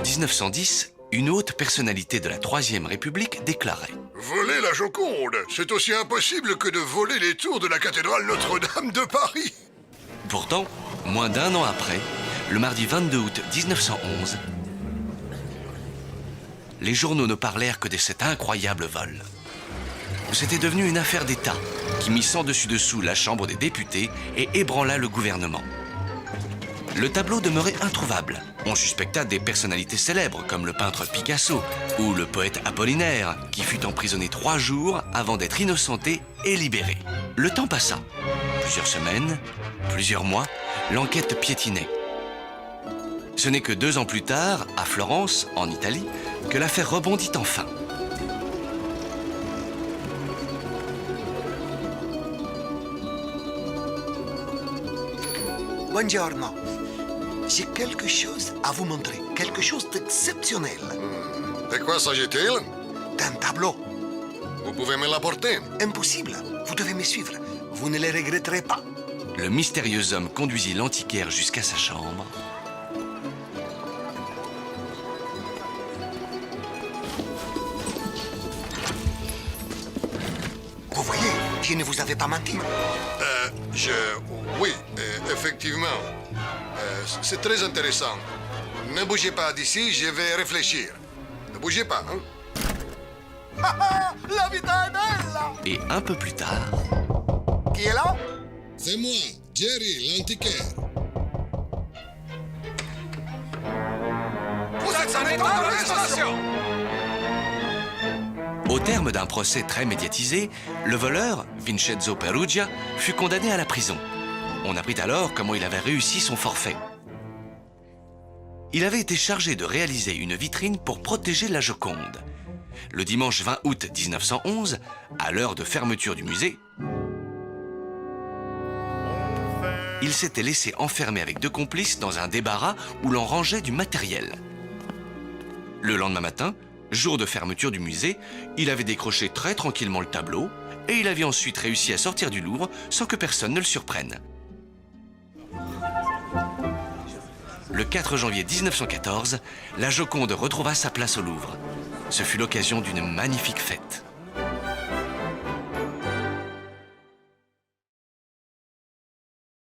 1910, une haute personnalité de la Troisième République déclarait: Voler la Joconde, c'est aussi impossible que de voler les tours de la cathédrale Notre-Dame de Paris. Pourtant, moins d'un an après, le mardi 22 août 1911, les journaux ne parlèrent que de cet incroyable vol. C'était devenu une affaire d'État qui mit sans dessus dessous la Chambre des députés et ébranla le gouvernement. Le tableau demeurait introuvable. On suspecta des personnalités célèbres comme le peintre Picasso ou le poète Apollinaire qui fut emprisonné 3 jours avant d'être innocenté et libéré. Le temps passa. Plusieurs semaines, plusieurs mois, l'enquête piétinait. Ce n'est que 2 ans plus tard, à Florence, en Italie, que l'affaire rebondit enfin. Buongiorno. J'ai quelque chose à vous montrer, quelque chose d'exceptionnel. De quoi s'agit-il? D'un tableau. Vous pouvez me l'apporter? Impossible. Vous devez me suivre. Vous ne le regretterez pas. Le mystérieux homme conduisit l'antiquaire jusqu'à sa chambre. Vous voyez, je ne vous avais pas menti. Oui, effectivement. C'est très intéressant. Ne bougez pas d'ici, je vais réfléchir. Ne bougez pas, hein? La vita è bella! Et un peu plus tard, Qui est là? C'est moi, Jerry, l'antiquaire. Vous êtes en état d'arrestation! au terme d'un procès très médiatisé, le voleur, Vincenzo Perugia, fut condamné à la prison. On apprit alors comment il avait réussi son forfait. Il avait été chargé de réaliser une vitrine pour protéger la Joconde. Le dimanche 20 août 1911, à l'heure de fermeture du musée, il s'était laissé enfermer avec 2 complices dans un débarras où l'on rangeait du matériel. Le lendemain matin, jour de fermeture du musée, il avait décroché très tranquillement le tableau et il avait ensuite réussi à sortir du Louvre sans que personne ne le surprenne. Le 4 janvier 1914, la Joconde retrouva sa place au Louvre. Ce fut l'occasion d'une magnifique fête.